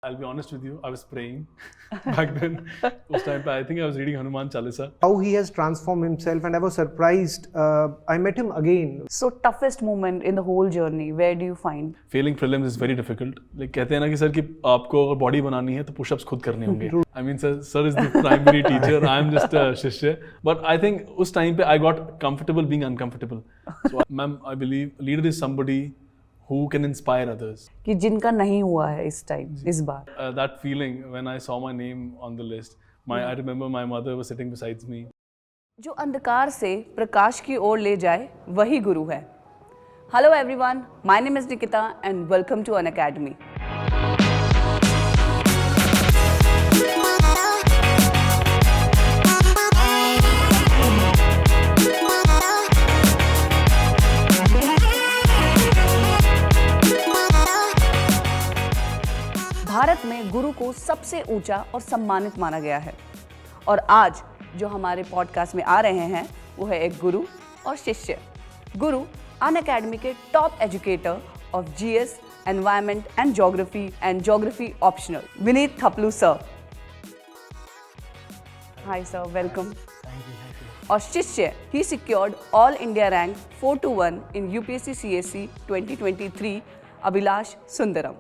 I'll be honest with you, I was praying back then. उस time पे I think I was reading Hanuman Chalisa. How he has transformed himself, and I was surprised. I met him again. So toughest moment in the whole journey, where do you find? Failing prelims is very difficult. Like कहते हैं ना कि sir कि आपको अगर body बनानी है तो पुशअप्स खुद करने होंगे. I mean sir is the primary teacher. I am just a शिष्य. But I think उस time पे I got comfortable being uncomfortable. So ma'am, I believe leader is somebody who can inspire others. कि जिनका नहीं हुआ है इस time इस बार. That feeling when I saw my name on the list, I remember my mother was sitting beside me. जो अंधकार से प्रकाश की ओर ले जाए वही गुरु है. Hello everyone, my name is Nikita and welcome to Unacademy. Bharat में गुरु को सबसे ऊंचा और सम्मानित माना गया है और आज जो हमारे पॉडकास्ट में आ रहे हैं वो है एक गुरु और शिष्य. गुरु अनअकैडमी के top educator of GS, environment and geography optional, Vineet Thaplu sir. Hi sir, welcome. और शिष्य, he secured all India rank 421 in UPSC CSE 2023, Abhilash Sundaram.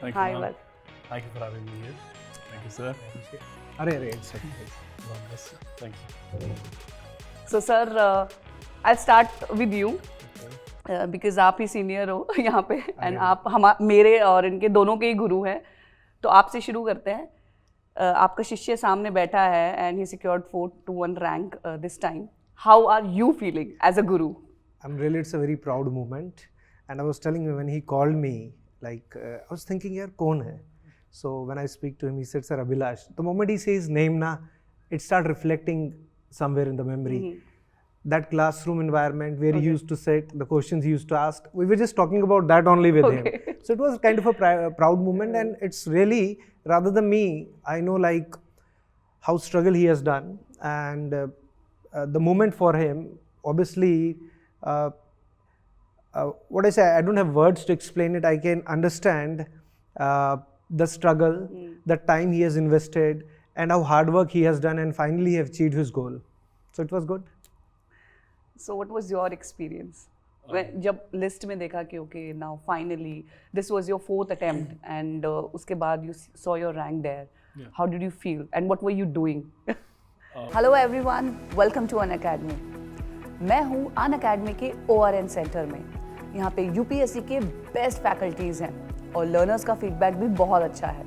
Thank Hi, you, well. Thank you for having me here. Thank you, sir. Arey, it's okay. God bless you. Thank you. So sir, I'll start with you because आप ही senior हो यहाँ पे and आप मेरे और इनके दोनों के ही गुरु हैं. तो आपसे शुरू करते हैं. आपका शिष्य सामने बैठा है and he secured 421 rank this time. How are you feeling as a guru? It's a very proud moment. And I was telling you when he called me, I was thinking, yaar, kaun hai? So when I speak to him, he said, sir, Abhilash. The moment he says his name, it started reflecting somewhere in the memory. Mm-hmm. That classroom environment where he used to sit, the questions he used to ask, we were just talking about that only with him. So it was kind of a proud moment, and it's really, rather than me, I know how struggle he has done, and the moment for him, obviously, what I say, I don't have words to explain it. I can understand the struggle, the time he has invested, and how hard work he has done, and finally he have achieved his goal. So it was good. So what was your experience? जब list में देखा कि okay, now finally this was your 4th attempt and उसके बाद you saw your rank there. Yeah. How did you feel and what were you doing? Hello everyone, welcome to Unacademy. मैं हूँ Unacademy के ORN centre में. यहाँ पे UPSC के best faculties हैं और लर्नर्स का फीडबैक भी बहुत अच्छा है.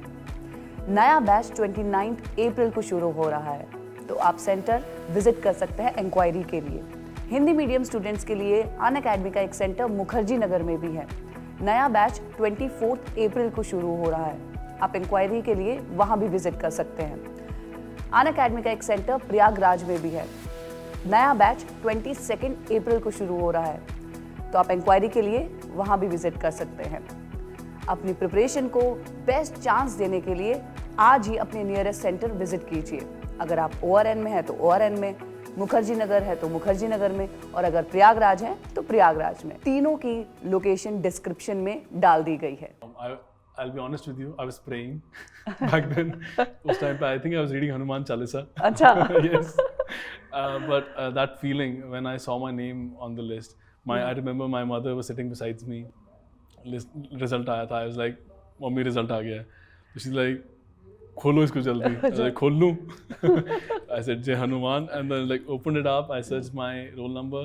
नया बैच 29 अप्रैल को शुरू हो रहा है, तो आप सेंटर विजिट कर सकते हैं इंक्वायरी के लिए. हिंदी मीडियम स्टूडेंट्स के लिए अनअकैडमी का एक सेंटर मुखर्जी नगर में भी है. नया बैच 24 अप्रैल को शुरू हो रहा है. आप इंक्वायरी के लिए वहाँ भी विजिट कर सकते हैं. अनअकैडमी का एक सेंटर प्रयागराज में भी है. नया बैच 22 अप्रैल को शुरू हो रहा है, तो आप इंक्वायरी के लिए वहाँ भी विजिट कर सकते हैं. अपनी प्रिपरेशन को बेस्ट चांस देने के लिए आज ही अपने नियरेस्ट सेंटर विजिट कीजिए. अगर आप ORN में हैं तो ORN में, मुखर्जी नगर है तो मुखर्जी नगर में, और अगर प्रयागराज है तो प्रयागराज में. तीनों की लोकेशन डिस्क्रिप्शन में डाल दी गई है. I'll be honest with you, I was praying back then. उस time पे I think I was reading Hanuman Chalisa. अच्छा. Yes. But that feeling when I saw my name on the list, I remember my mother was sitting beside me. Result आया था. I was like, mummy result आ गया है. She's like, खोलो इसको जल्दी. I was like, खोल लूँ? I said, Jai Hanuman, and then opened it up. I searched my roll number,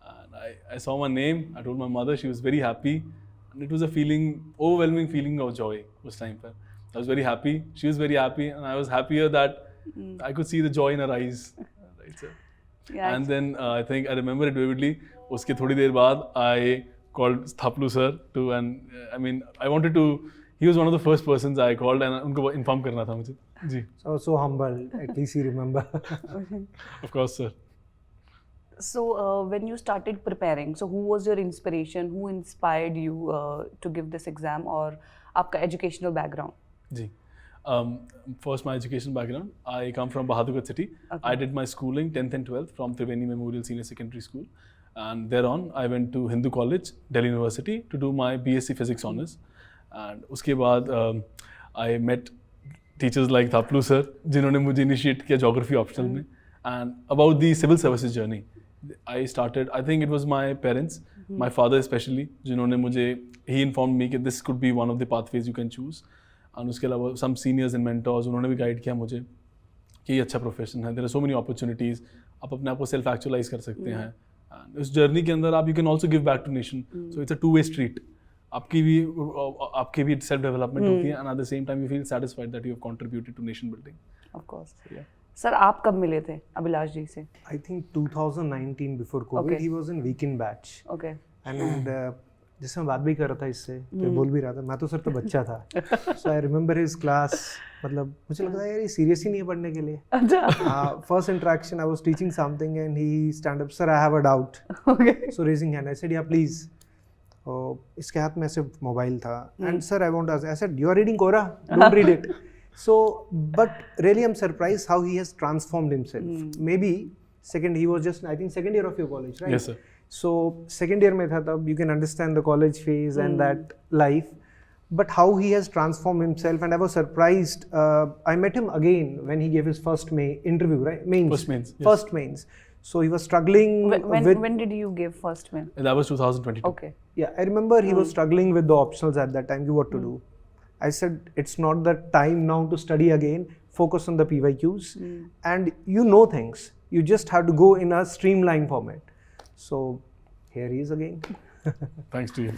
and I saw my name. I told my mother. She was very happy, and it was a overwhelming feeling of joy. Uss time पर, I was very happy. She was very happy, and I was happier that I could see the joy in her eyes. Right, sir? Yeah, and then I think I remember it vividly. उसके थोड़ी देर बाद I called Thaplu sir to, and I mean I wanted to. He was one of the first persons I called, and उनको inform करना था मुझे. जी. So humble. At least you remember. Of course, sir. So when you started preparing, so who was your inspiration? Who inspired you to give this exam, और आपका educational background? Ji. First, my education background. I come from Bahadurgarh city. Okay. I did my schooling 10th and 12th from Triveni Memorial Senior Secondary School. And thereon, I went to Hindu College, Delhi University, to do my BSc Physics Honours. And उसके बाद I met teachers like Pusa, जिन्होंने मुझे initiate किया geography optional में. And about the civil services journey, I started. I think it was my parents, my father especially, जिन्होंने मुझे he informed me that this could be one of the pathways you can choose. And उसके अलावा some seniors and mentors, उन्होंने भी guide किया मुझे कि ये अच्छा profession है. There are so many opportunities. आप अपने आप को self actualize कर सकते हैं. And उस journey के अंदर आप you can also give back to nation. So it's a two-way street. आपकी भी self development होती है, and at the same time you feel satisfied that you have contributed to nation building. Of course. Sir आप कब मिले थे अभिलाष जी से? I think 2019 before COVID. He was in weekend batch. Okay. And जिससे मैं बात भी कर रहा था इससे, तो बोल भी रहा था, मैं तो सर तो बच्चा था. So I remember his class. मतलब मुझे लगा यार ये सीरियस ही नहीं है पढ़ने के लिए. First interaction, I was teaching something and he stand up, sir I have a doubt. Okay. So raising hand, I said yeah please. इसके हाथ में ऐसे मोबाइल था. And sir I want to ask, I said you are reading Quora, don't read it. So but really I'm surprised how he has transformed himself. Maybe he was just I think second year of your college, right? Yes sir. So second year में था तब you can understand the college phase and that life. But how he has transformed himself, and I was surprised. I met him again when he gave his first interview, right? Mains. First mains. Yes. First mains. So he was struggling. When did you give first main? That was 2022. Okay. Yeah, I remember he was struggling with the optionals at that time. What to do? I said it's not the time now to study again. Focus on the PYQs, and you know things. You just have to go in a streamlined format. So here he is again. Thanks to you.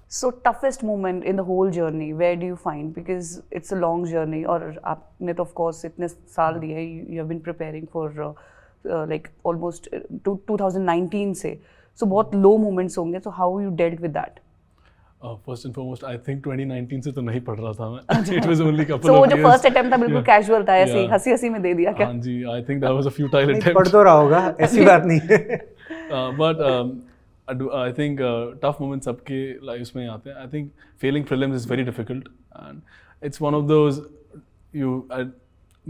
So toughest moment in the whole journey, where do you find? Because it's a long journey, और आपने तो of course इतने साल दिए, you have been preparing for like almost 2019 से, so बहुत low moments होंगे, so how you dealt with that? First and foremost, I think 2019 से तो नहीं पढ़ रहा था मैं. It was only couple so of वो जो years. first attempt था बिल्कुल casual था, ऐसे ही हंसी में दे दिया क्या? हाँ जी, I think that was a futile attempt. पढ़ तो रहा होगा, ऐसी बात नहीं है. But I think tough moments सबके lives में आते हैं. I think failing prelims is very difficult, and it's one of those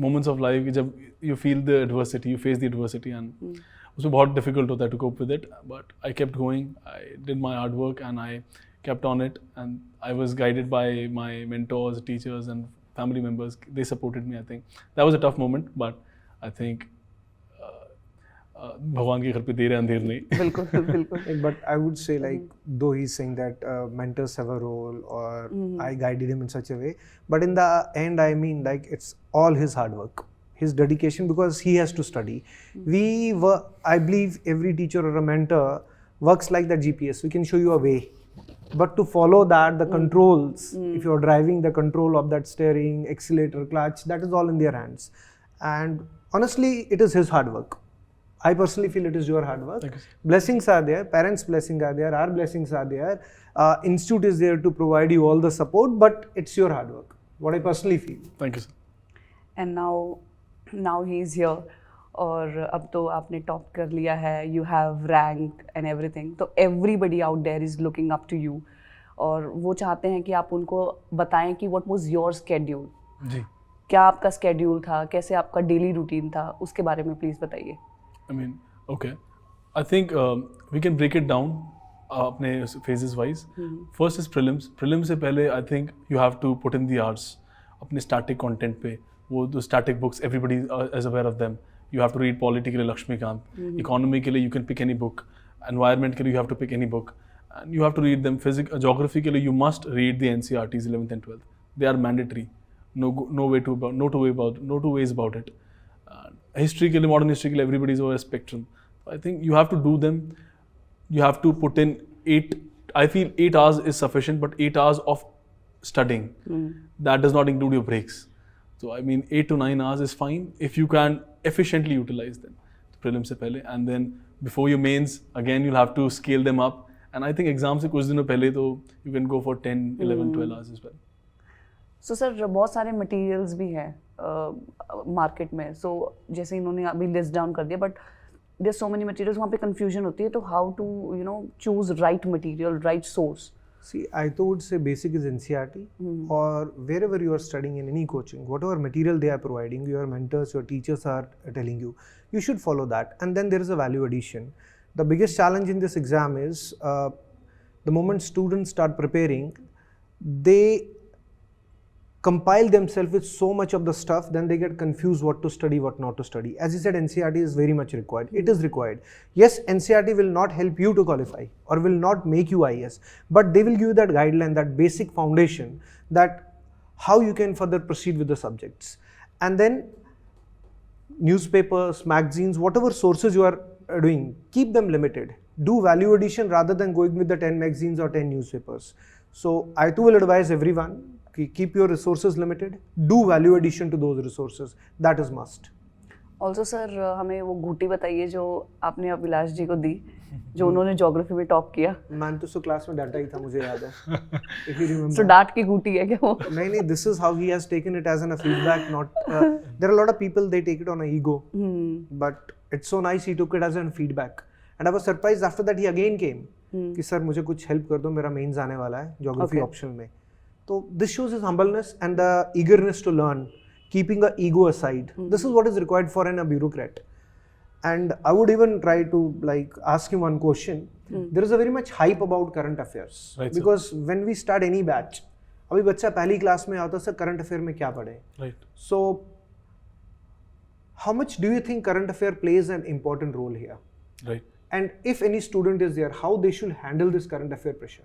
moments of life जब you feel the adversity, you face the adversity, and उसमें बहुत difficult होता है to cope with it. But I kept going. I did my hard work and I kept on it, and I was guided by my mentors, teachers, and family members. They supported me. I think that was a tough moment, but I think भगवान के घर पे देर है अंधेर नहीं. बिल्कुल बिल्कुल. But I would say like though he's saying that mentors have a role or I guided him in such a way, but in the end I mean like it's all his hard work, his dedication, because he has to study. I believe every teacher or a mentor works like that GPS. We can show you a way, but to follow that, the controls, if you're driving, the control of that steering, accelerator, clutch, that is all in their hands. And honestly, it is his hard work. I personally feel it is your hard work. Blessings are there, parents' blessings are there, our blessings are there. Institute is there to provide you all the support, but it's your hard work. What I personally feel. Thank you, sir. And now he is here. और अब तो आपने top कर लिया है, you have rank and everything. तो everybody out there is looking up to you. और वो चाहते हैं कि आप उनको बताएं कि what was your schedule. जी. क्या आपका schedule था, कैसे आपका daily routine था, उसके बारे में please बताइए. I mean, okay. I think we can break it down अपने phases wise. First is prelims. Prelims से पहले I think you have to put in the hours. अपने static content पे, वो the static books, everybody is aware of them. You have to read polity के लिए Laxmikant, economy के लिए you can pick any book, environment के लिए you have to pick any book, and you have to read them. Geography के लिए you must read the NCERTs 11th and 12th. They are mandatory. No two ways about it. History के लिए, modern history के लिए everybody is over a spectrum. I think you have to do them. You have to put in 8. I feel 8 hours is sufficient, but 8 hours of studying. That does not include your breaks. So I mean 8 to 9 hours is fine if you can efficiently utilize them. Prelims से पहले, and then before your mains again you'll have to scale them up. And I think exam से कुछ दिनों पहले तो you can go for 10, 11, 12 hours as well. So sir बहुत सारे materials भी हैं मार्केट में. So जैसे इन्होंने अभी लिस्ट डाउन कर दिया, but there's so many materials, वहाँ पे confusion होती है. तो how to choose right material, right source. See, I would say basic is NCERT or wherever you are studying in any coaching, whatever material they are providing, your mentors, your teachers are telling you, you should follow that. And then there is a value addition. The biggest challenge in this exam is the moment students start preparing, they compile themselves with so much of the stuff, then they get confused what to study, what not to study. As you said, NCERT is very much required. It is required. Yes, NCERT will not help you to qualify or will not make you IAS, but they will give you that guideline, that basic foundation, that how you can further proceed with the subjects. And then newspapers, magazines, whatever sources you are doing, keep them limited. Do value addition rather than going with the 10 magazines or 10 newspapers. So I too will advise everyone, keep your resources limited, do value addition to those resources, that is must. Also sir, हमें वो घूटी बताइए जो आपने अभिलाष जी को दी, जो उन्होंने geography में top किया. मैंने तो क्लास में डाटा ही था, मुझे याद है. If you remember. So डांट की घूटी है क्या वो? नहीं, this is how he has taken it as a feedback, not. There are a lot of people, they take it on an ego, but it's so nice he took it as a feedback. And I was surprised after that he again came कि sir मुझे कुछ help कर दो, मेरा mains आने वाला है geography optional में. So this shows his humbleness and the eagerness to learn, keeping the ego aside. This is what is required for a bureaucrat. And I would even try to ask him one question. There is a very much hype about current affairs. Right, because when we start any batch, अभी बच्चा पहली class में आता है, sir current affair में क्या पढ़े? Right. So how much do you think current affair plays an important role here? Right. And if any student is there, how they should handle this current affair pressure?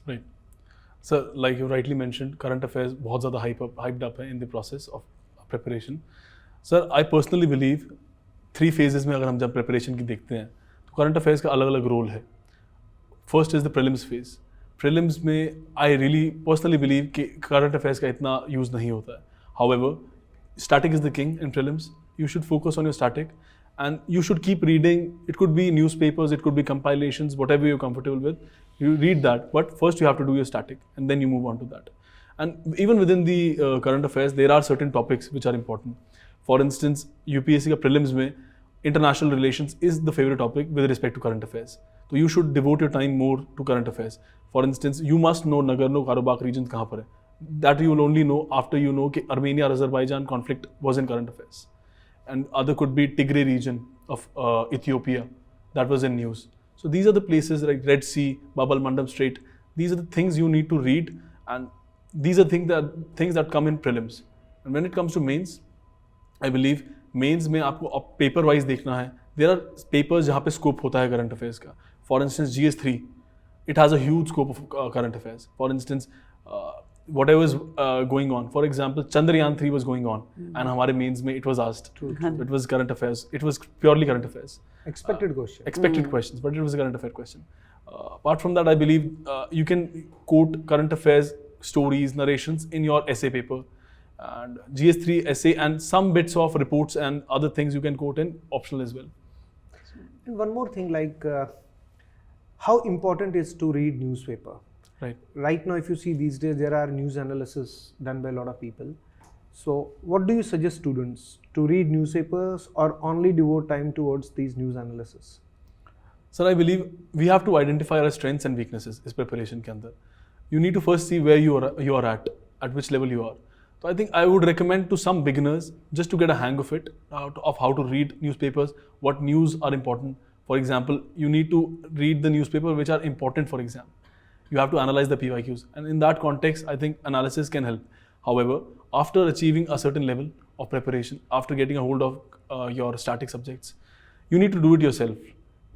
Right. So, like you rightly mentioned, current affairs बहुत ज़्यादा hyped up है in the process of preparation. Sir, I personally believe 3 phases में अगर हम जब preparation की देखते हैं, तो current affairs का अलग-अलग role है. First is the prelims phase. Prelims में I really personally believe कि current affairs का इतना use नहीं होता है. However, static is the king in prelims. You should focus on your static. And you should keep reading. It could be newspapers, it could be compilations, whatever you're comfortable with. You read that, but first you have to do your static, and then you move on to that. And even within the current affairs, there are certain topics which are important. For instance, UPSC ka prelims mein, international relations is the favorite topic with respect to current affairs. So you should devote your time more to current affairs. For instance, you must know Nagar, Karabakh regions kahan par hai. That you will only know after you know that Armenia-Azerbaijan conflict was in current affairs. And other could be Tigray region of Ethiopia, that was in news. So these are the places like Red Sea, Bab al-Mandab Strait. These are the things you need to read, and these are things that come in prelims. And when it comes to mains, I believe mains में आपको paper wise देखना है. There are papers जहाँ पे scope होता है current affairs का. For instance, GS3, it has a huge scope of current affairs. For instance, whatever is going on. For example, Chandrayaan 3 was going on, and हमारे mains में it was asked. True. It was current affairs. It was purely current affairs. Expected question. Expected questions, but it was a current affair question. Apart from that, I believe you can quote current affairs stories, narrations in your essay paper, and GS3 essay and some bits of reports and other things you can quote in optional as well. And one more thing, how important is to read newspaper? Right. Right now, if you see these days, there are news analysis done by a lot of people. So what do you suggest students to read newspapers or only devote time towards these news analysis? Sir, I believe we have to identify our strengths and weaknesses is preparation ke andar. You need to first see where you are at which level you are. So I think I would recommend to some beginners just to get a hang of it, of how to read newspapers, what news are important. For example, you need to read the newspaper which are important for exam. You have to analyze the PYQs, and in that context, I think analysis can help. However, after achieving a certain level of preparation, after getting a hold of your static subjects, you need to do it yourself.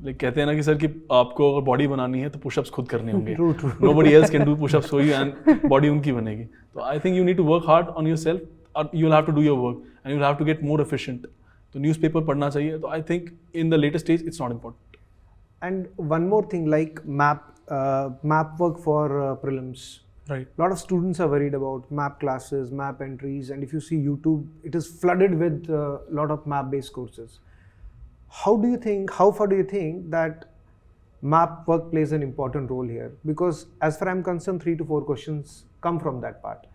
Like कहते हैं ना कि sir कि आपको अगर body बनानी है तो पुशअप्स खुद करने होंगे. True. Nobody else can do push-ups for you and body उनकी बनेगी. So I think you need to work hard on yourself, or you will have to do your work and you will have to get more efficient. तो newspaper पढ़ना चाहिए. तो I think in the later stage it's not important. And one more thing, like map work for prelims. Right. A lot of students are worried about map classes, map entries, and if you see YouTube, it is flooded with a lot of map-based courses. How far do you think that map work plays an important role here? Because as far as I'm concerned, 3 to 4 questions come from that part.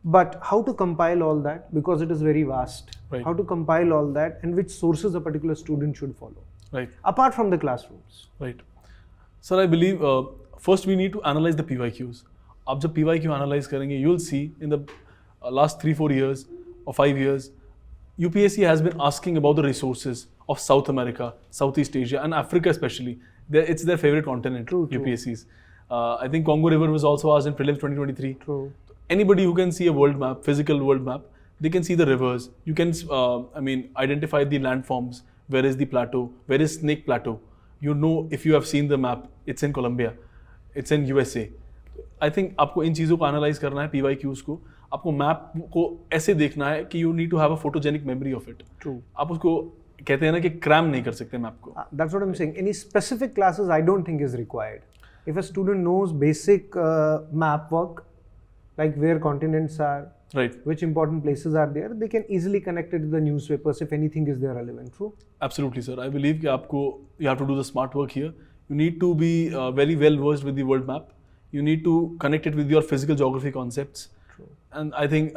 But how to compile all that, because it is very vast. Right. How to compile all that, and which sources a particular student should follow. Right. Apart from the classrooms. Right. Sir, I believe first we need to analyze the PYQs. आप जब PYQ analyze करेंगे, you'll see in the last 3-4 years or 5 years, UPSC has been asking about the resources of South America, Southeast Asia, and Africa especially. It's their favorite continent. True. UPSC's. I think Congo River was also asked in prelims 2023. True. Anybody who can see a world map, physical world map, they can see the rivers. You can, identify the landforms. Where is the plateau? Where is Snake Plateau? You know, if you have seen the map, it's in Colombia, it's in USA. I think आपको इन चीज़ों को analyze करना है, PYQs को. आपको map को ऐसे देखना है कि you need to have a photogenic memory of it. True. आप उसको कहते हैं ना कि cram नहीं कर सकते map को. That's what I'm saying. Any specific classes I don't think is required. If a student knows basic map work, like where continents are, Right. which important places are there, they can easily connect it to the newspapers if anything is there relevant. True? Absolutely, sir. I believe कि आपको you have to do the smart work here. You need to be very well versed with the world map. You need to connect it with your physical geography concepts. True. And I think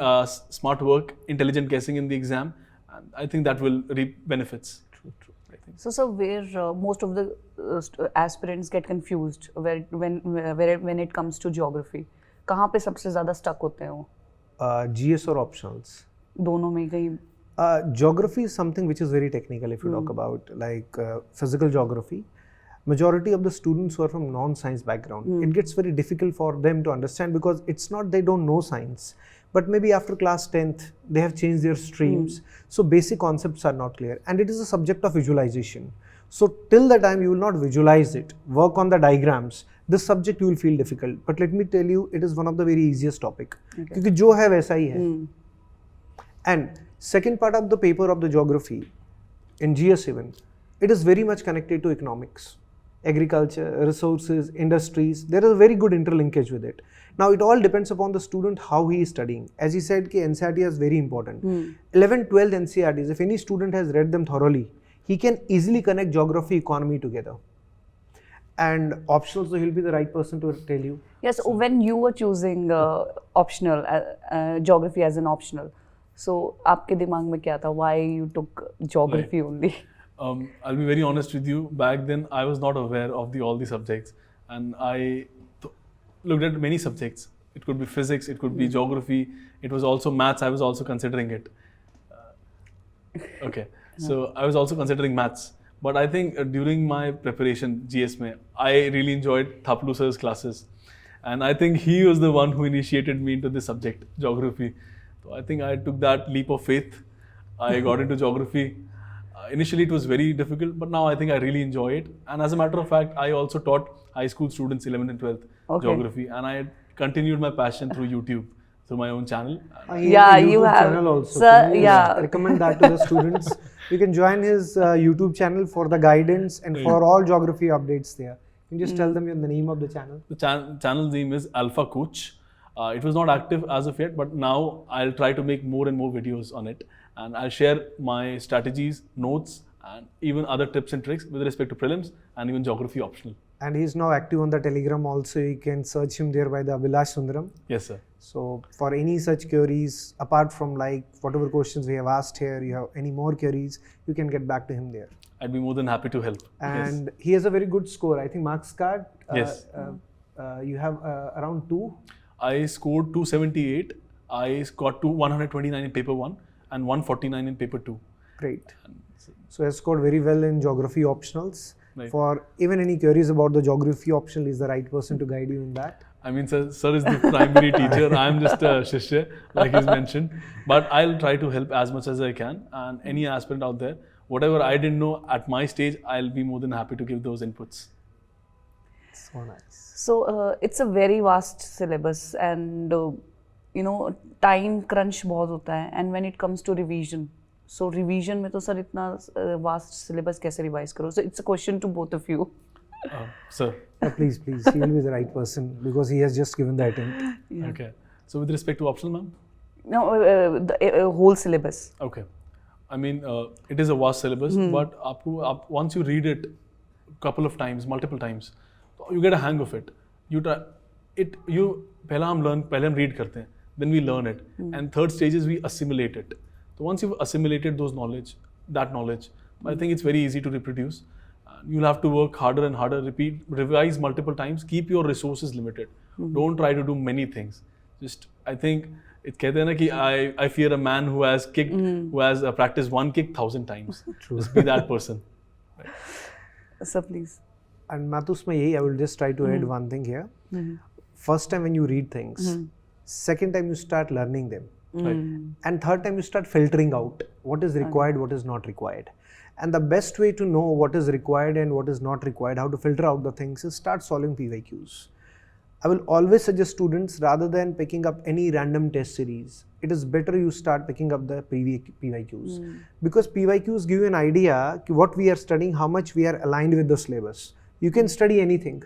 smart work, intelligent guessing in the exam, and I think that will reap benefits. True. I think. So, sir, where most of the aspirants get confused when it comes to geography, कहाँ पे सबसे ज़्यादा stuck होते हैं वो? GS or optionals? दोनों में कहीं. Geography is something which is very technical if you talk about like physical geography. Majority of the students who are from non-science background, it gets very difficult for them to understand because it's not they don't know science, but maybe after class 10th, they have changed their streams. So basic concepts are not clear and it is a subject of visualization. So till the time you will not visualize it, work on the diagrams, this subject you will feel difficult. But let me tell you, it is one of the very easiest topic. क्योंकि जो है वैसा ही है. And second part of the paper of the geography in GS7, it is very much connected to economics, agriculture, resources, industries. There is a very good interlinkage with it. Now it all depends upon the student how he is studying. As he said, NCERT is very important. 11th, 12th NCERTs, if any student has read them thoroughly, he can easily connect geography, economy together. And optional, so he'll be the right person to tell you. Yes, when you were choosing optional, geography as an optional, so आपके दिमाग में क्या था? Why you took geography only? I'll be very honest with you. Back then, I was not aware of all the subjects, and I looked at many subjects. It could be physics, it could be geography. It was also maths. I was also considering it. So I was also considering maths. But I think during my preparation, GS mein, I really enjoyed Thaplu sir's classes. And I think he was the one who initiated me into this subject, geography. So I think I took that leap of faith. I got into geography. Initially it was very difficult, but now I think I really enjoy it. And as a matter of fact, I also taught high school students 11th and 12th geography. And I continued my passion through YouTube, through my own channel. Yeah, you have. Channel also. Sir, yeah. Recommend that to the students. You can join his YouTube channel for the guidance and for all geography updates there. You can just tell them the name of the channel. The channel's name is Alpha Coach. It was not active as of yet, but now I'll try to make more and more videos on it. And I'll share my strategies, notes, and even other tips and tricks with respect to prelims and even geography optional. And he's now active on the Telegram also. You can search him there by the Abhilash Sundaram. Yes, sir. So for any such queries, apart from like whatever questions we have asked here, you have any more queries, you can get back to him there. I'd be more than happy to help. And he has a very good score. I think Marks card. Yes. You have around 2. I scored 278. I got to 129 in paper 1 and 149 in paper 2. Great. So he has scored very well in geography optionals. Right. For even any queries about the geography optional, is the right person to guide you in that. I mean, sir is the primary teacher. I'm just a shishya, like he's mentioned. But I'll try to help as much as I can. And any aspirant out there, whatever I didn't know at my stage, I'll be more than happy to give those inputs. So nice. So it's a very vast syllabus, and time crunch बहुत होता है. And when it comes to revision, so revision में तो sir इतना vast syllabus कैसे revise करो? So it's a question to both of you. Sir. Please, he will be the right person because he has just given the attempt. Yeah. Okay. So with respect to optional, ma'am? No, the whole syllabus. Okay. I mean, it is a vast syllabus, but once you read it a couple of times, multiple times, you get a hang of it. You try it. पहले हम read करते हैं, then we learn it, and third stage is we assimilate it. So once you've assimilated that knowledge, I think it's very easy to reproduce. You'll have to work harder and harder, revise multiple times, keep your resources limited. Don't try to do many things. Just, I think, it कहते हैं ना कि I fear a man who has kicked, who has practiced one kick 1,000 times. Just be that person. Sir, please. And Mathus, I will just try to add one thing here. First time when you read things, second time you start learning them, and third time you start filtering out what is required, what is not required. And the best way to know what is required and what is not required, how to filter out the things, is start solving PYQs. I will always suggest students, rather than picking up any random test series, it is better you start picking up the PYQs. Because PYQs give you an idea what we are studying, how much we are aligned with the syllabus. You can study anything.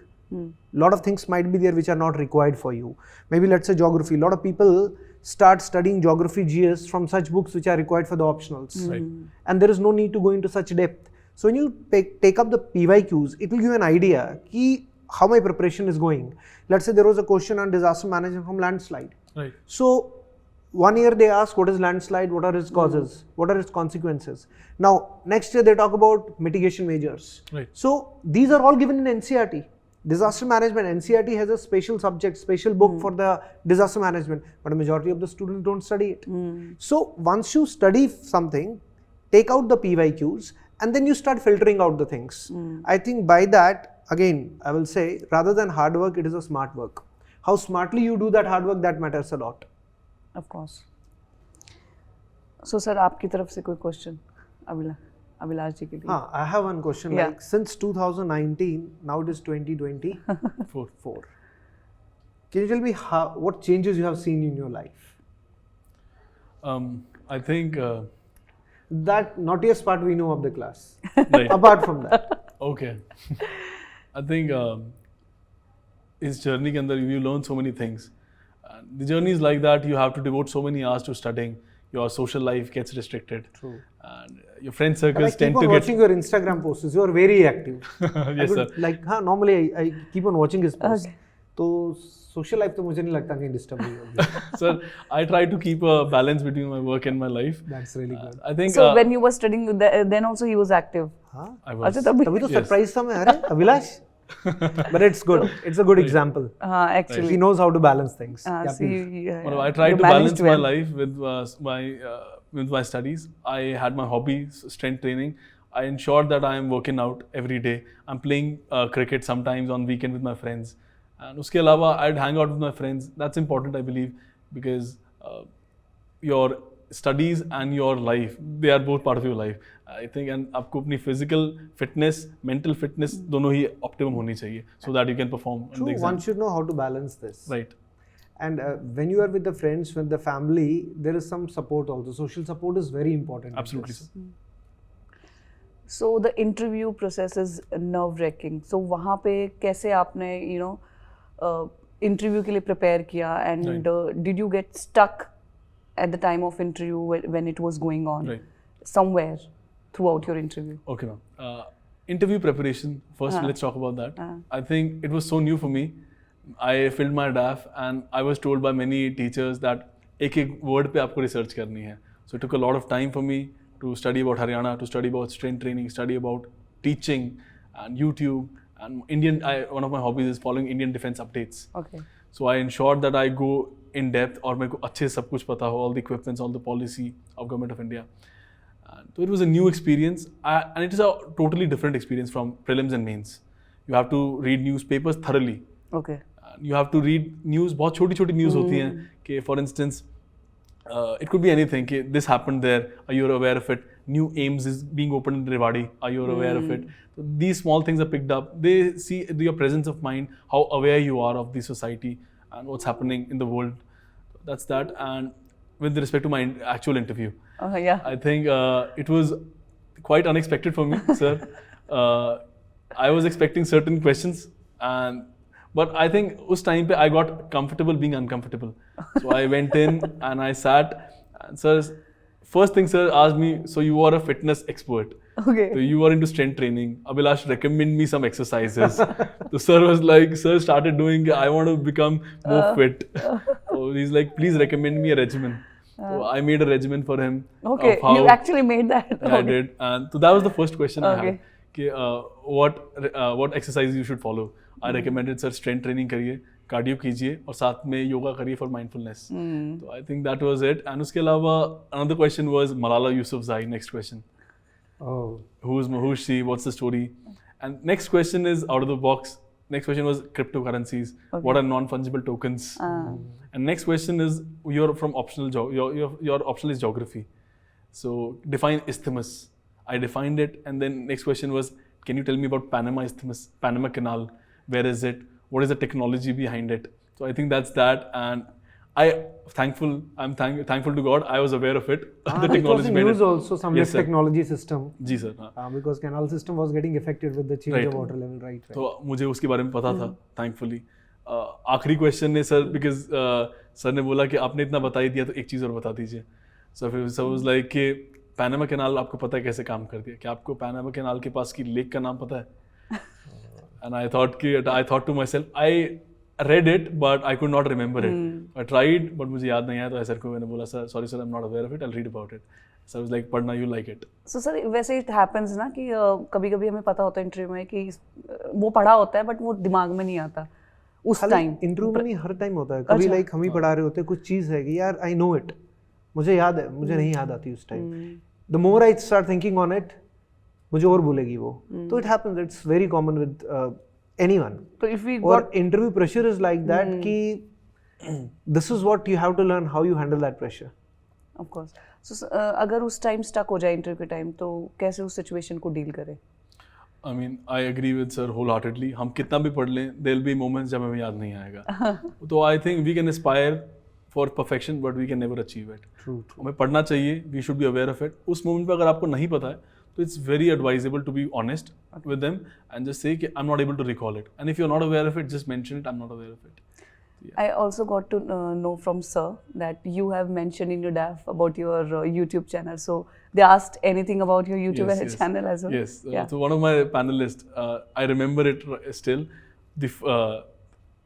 Lot of things might be there which are not required for you. Maybe let's say geography. A lot of people start studying geography GS from such books which are required for the optionals. Right. And there is no need to go into such depth. So when you take up the PYQs, it will give you an idea how my preparation is going. Let's say there was a question on disaster management from landslide. Right. So 1 year they ask what is landslide, what are its causes, what are its consequences. Now next year they talk about mitigation measures. Right. So these are all given in NCERT. Disaster management, NCERT has a special subject, special book for the disaster management, but a majority of the students don't study it. So once you study something, take out the PYQs and then you start filtering out the things. I think by that, again, I will say, rather than hard work, it is a smart work. How smartly you do that hard work, that matters a lot. Of course. So sir, आपकी तरफ से कोई question, Abhilash ji के लिए? I have one question. Yeah. Like since 2019, now it is 2024. Can you tell me what changes you have seen in your life? I think That naughtiest part we know of the class. right. Apart from that. Okay. I think इस journey के अंदर you learn so many things. The journey is like that. You have to devote so many hours to studying. Your social life gets restricted. True. And your friend But I circles keep tend on to watching your Instagram posts. You are very active. Yes, sir. Normally I keep on watching his posts. Okay. तो social life तो मुझे नहीं लगता कहीं disturb नहीं होगी. Sir, I try to keep a balance between my work and my life. That's really good. I think. So when you were studying, then also he was active. हाँ. I was. अच्छा तभी. तभी तो surprise था मैं अरे Abhilash. But it's good. It's a good example. हाँ, actually. He knows how to balance things. Yeah, See, please. Well, I tried you to balance managed my well. life with my studies. I had my hobby, strength training. I ensured that I am working out every day. I'm playing cricket sometimes on weekend with my friends. And उसके अलावा I'd hang out with my friends. That's important, I believe, because your studies and your life, they are both part of your life. I think, and आपको अपनी physical fitness, mental fitness दोनों ही optimum होनी चाहिए, so that you can perform in the True. exam. One should know how to balance this. Right. And when you are with the friends, with the family, there is some support also. Social support is very important. in Absolutely, this. sir. So the interview process is nerve-wracking. So वहाँ पे कैसे आपने interview के लिए prepare किया, and did you get stuck at the time of interview when it was going on somewhere throughout your interview? Okay, ma'am. Interview preparation. First, let's talk about that. I think it was so new for me. I filled my DAF and I was told by many teachers that एक word पे आपको research करनी है. So it took a lot of time for me to study about Haryana, to study about strength training, study about teaching and YouTube. And one of my hobbies is following Indian defense updates. Okay. So I ensured that I go in depth और मेरे को अच्छे सब कुछ पता हो, all the equipments, all the policy of Government of India. So it was a new experience, and it is a totally different experience from prelims and mains. You have to read newspapers thoroughly. Okay. You have to read news. बहुत छोटी-छोटी news होती हैं कि, for instance, it could be anything. कि this happened there. Are you aware of it? New AIMS is being opened in Rewari. Are you aware of it? So these small things are picked up. They see your presence of mind, how aware you are of the society and what's happening in the world. That's that. And with respect to my actual interview, Yeah. I think it was quite unexpected for me, sir. I was expecting certain questions, but I think उस time पे I got comfortable being uncomfortable. So I went in and I sat. And sir, first thing sir asked me, so you are a fitness expert. Okay. So you are into strength training. Abhilash, recommend me some exercises. So sir was like, sir started doing, I want to become more fit. So he's like, please recommend me a regimen. So I made a regimen for him. Okay, of how, you actually made that. Yeah, I did. And so that was the first question I had. कि what exercise you should follow. I recommended sir strength training करिए, cardio कीजिए और साथ में yoga करिए for mindfulness. So I think that was it. And उसके अलावा another question was Malala Yousafzai. Next question. Oh. Who's she? What's the story? And next question is out of the box. Next question was cryptocurrencies. Okay. What are non-fungible tokens? And next question is you're from optional your optional is geography. So define isthmus. I defined it, and then next question was, can you tell me about Panama Isthmus, Panama Canal? Where is it? What is the technology behind it? So I think that's that, and I'm thankful to God. I was aware of it. The technology it was in behind news it. also, some Yes, lift technology system. Ji sir. Because canal system was getting affected with the change Right. of water level, right? तो मुझे उसके बारे में पता था, thankfully. आखिरी question ने sir, because sir ने बोला कि आपने इतना बता ही दिया तो एक चीज़ और बता दीजिए. So I was like कि पैनामा कैनाल आपको पता है कैसे काम करती है? क्या आपको पैनामा कैनाल के पास की लेक का नाम पता है? And I thought to myself, I read it but I could not remember it. I tried but मुझे याद नहीं आया, तो सर को मैंने बोला sir sorry sir I'm not aware of it, I'll read about it. So I was like पढ़ना, you like it. So sir वैसे it happens ना कि कभी-कभी हमें पता होता है इंटरव्यू में कि वो पढ़ा होता है but वो दिमाग में नहीं आता उस टाइम. इंटरव्यू में नहीं, हर टाइम होता है. कभी लाइक हम ही पढ़ा रहे होते हैं, कुछ चीज़ है कि यार आई नो इट, मुझे याद है, मुझे नहीं याद आती उस time. The more I start thinking on it, मुझे और भूलेगी वो. तो it happens, it's very common with anyone. So if we or interview pressure is like that कि this is what you have to learn, how you handle that pressure. Of course. So अगर उस time stuck हो जाए interview के time, तो कैसे उस situation को डील करें? I mean, I agree with sir wholeheartedly. हम कितना भी पढ़ लें, there will be moments जब हमें याद नहीं आएगा. तो I think we can aspire for perfection, but we can never achieve it. True. हमें पढ़ना चाहिए. We should be aware of it. उस मोमेंट पे अगर आपको नहीं पता है, तो it's very advisable to be honest with them and just say कि I'm not able to recall it. And if you're not aware of it, just mention it. I'm not aware of it. Yeah. I also got to know from sir that you have mentioned in your DAF about your YouTube channel. So they asked anything about your YouTube channel as well? Yes. So one of my panelists, I remember it still, the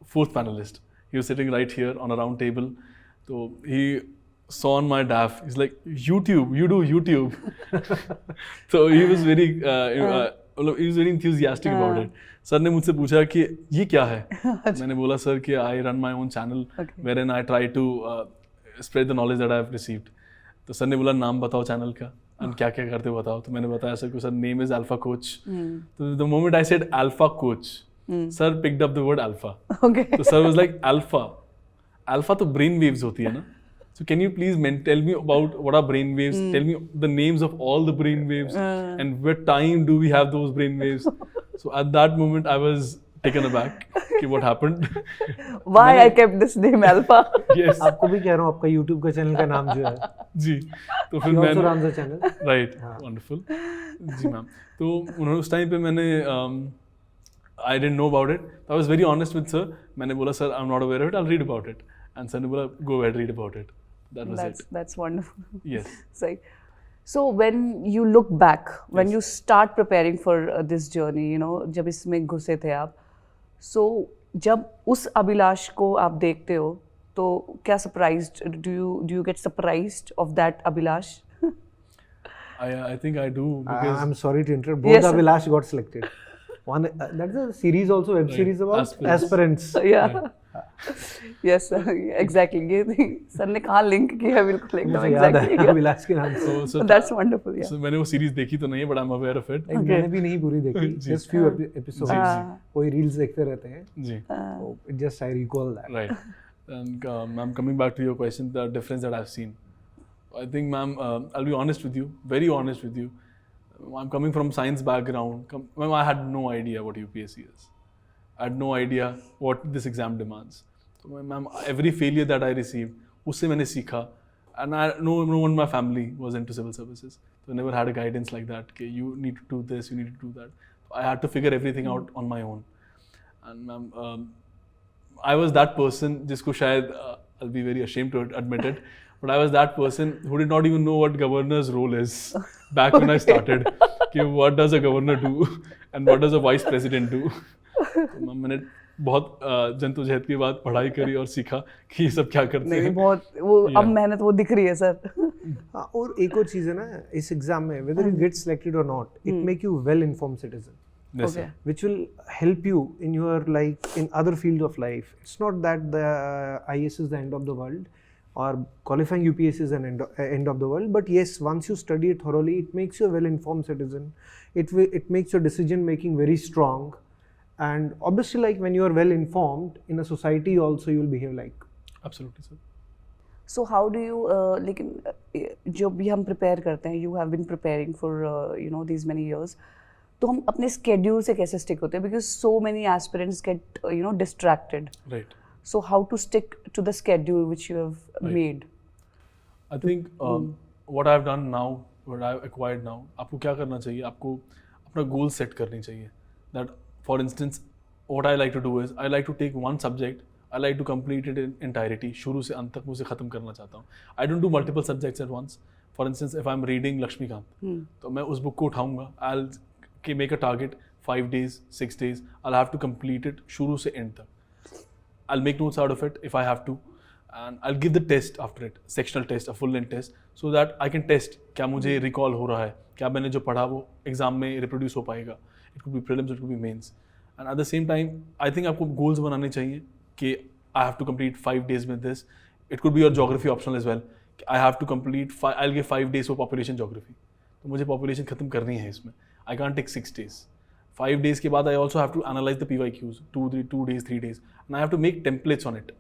fourth panelist. He was sitting right here on a round table. So he saw on my DAF, he's like, YouTube, you do YouTube. So he was very enthusiastic about it. Sir ने मुझसे पूछा कि ये क्या है? मैंने बोला sir कि I run my own channel wherein I try to spread the knowledge that I have received. तो सर ने बोला नाम बताओ चैनल का, and क्या क्या करते हो बताओ. तो मैंने बताया सर को, sir name is Alpha Coach. So the moment I said Alpha Coach, sir picked up the word Alpha. Okay. So sir was like Alpha तो brain waves होती है ना? So can you please tell me about what are brain waves? Tell me the names of all the brain waves and what time do we have those brain waves? So at that moment I was taken aback. कि what happened? Why I kept this name Alpha? Yes. आपको भी कह रहा हूँ, आपका YouTube का channel का नाम जो है. जी. तो फिर मैंने also runs the channel. Right. Wonderful. जी मैम. तो उन्होंने उस टाइम पे मैंने I didn't know about it. I was very honest with sir. मैंने बोला sir I'm not aware of it. I'll read about it. And sir ने बोला go ahead, read about it. That's wonderful. Yes. So when you look back, when you start preparing for this journey, you know, जब इसमें घुसे थे आप, so जब उस अभिलाष को आप देखते हो, तो क्या surprised? Do you get surprised of that Abhilash? I think I do. Because I'm sorry to interrupt. Both Abhilash got selected. One that's a series also, web series about aspirants. Yeah. Yes, exactly. ये sir ने कहाँ link किया बिल्कुल एकदम exactly. Abhilash के नाम से. So that's wonderful. Yeah. So मैंने वो सीरीज देखी तो नहीं है, but I'm aware of it. मैंने भी नहीं पूरी देखी. Just few episodes. कोई रील्स देखते रहते हैं. जी. Just I recall that. Right. And ma'am, coming back to your question, the difference that I've seen. I think ma'am, I'll be honest with you, very honest with you. I'm coming from science background. Ma'am, I had no idea what UPSC is. I had no idea what this exam demands. So ma'am, every failure that I received, उससे मैंने सीखा. And no one in my family was into civil services. So I never had a guidance like that. Okay, you need to do this, you need to do that. I had to figure everything out on my own. And ma'am, I was that person जिसको शायद I'll be very ashamed to admit it, but I was that person who did not even know what governor's role is back when I started. Okay, what does a governor do and what does a vice president do? तो मैंने बहुत जद्दोजहद के बाद पढ़ाई करी और सीखा कि ये सब क्या करते नहीं हैं। बहुत वो अब मेहनत वो दिख रही है सर. हाँ, और एक और चीज़ है ना इस एग्जाम में, whether you get selected or not, it make you well informed citizen, Yes, sir. Okay. which will help you in your like in other field of life. It's not that the IAS is the end of the world or qualifying UPSC is an end of the world, but yes, once you study it thoroughly, it makes you a well informed citizen. It makes your decision making very strong, and obviously like when you are well informed in a society also you will behave like. Absolutely, sir. So how do you लेकिन जो भी हम prepare करते हैं, you have been preparing for you know these many years, तो हम अपने schedule से कैसे stick होते हैं, because so many aspirants get you know distracted. Right. So how to stick to the schedule which you have made? I think what I've done now, what I've acquired now, आपको क्या करना चाहिए, आपको अपना goal set करनी चाहिए. That for instance, what I like to do is I like to take one subject, I like to complete it in entirety, शुरू से अंत तक मुझे ख़त्म करना चाहता हूँ. I don't do multiple subjects at once. For instance, if I'm reading Laxmikant, तो मैं उस बुक को उठाऊंगा. I'll make a target 5 days, 6 days. I'll have to complete it शुरू से end तक. I'll make notes out of it if I have to, and I'll give the test after it, sectional test, a full length test, so that I can test क्या मुझे recall हो रहा है, क्या मैंने जो पढ़ा वो एग्जाम में reproduce हो पाएगा. It could be prelims, it could be mains, and at the same time, I think आपको goals बनाने चाहिए कि I have to complete 5 days with this. It could be your geography optional as well. I have to complete I'll give 5 days for population geography. तो मुझे population खत्म करनी है इसमें. I can't take 6 days. 5 days के बाद I also have to analyze the PYQs, 2 days, 3 days, and I have to make templates on it.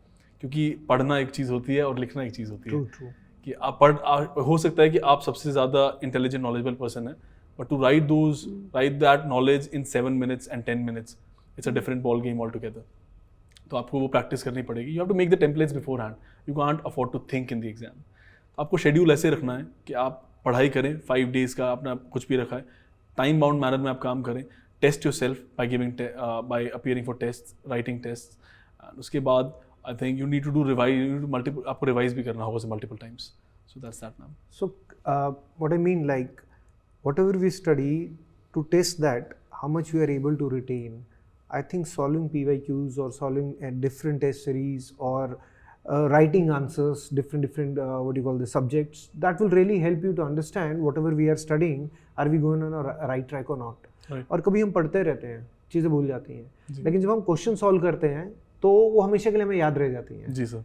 क्योंकि पढ़ना एक चीज़ होती है और लिखना एक चीज़ होती है. True. कि आप हो सकता है कि आप सबसे ज़्यादा intelligent, knowledgeable person है, but to write that knowledge in 7 minutes and 10 minutes, it's a different ball game altogether. तो आपको वो प्रैक्टिस करनी पड़ेगी. You have to make the templates beforehand. You can't afford to think in the exam. आपको schedule ऐसे रखना है कि आप पढ़ाई करें, 5 days का अपना कुछ भी रखा है, टाइम बाउंड मैनर में आप काम करें. Test yourself by appearing for tests, writing tests, and उसके बाद I think you need to do revise, आपको revise भी करना होगा multiple times. So that's that now. So what I mean, like whatever we study, to test that how much we are able to retain, I think solving PYQs or solving a different test series or writing answers, different subjects, that will really help you to understand whatever we are studying, are we going on a right track or not. Right. और कभी हम पढ़ते रहते हैं, चीज़ें भूल जाती हैं, लेकिन जब हम क्वेश्चन सॉल्व करते हैं तो वो हमेशा के लिए हमें याद रह जाती हैं. जी sir,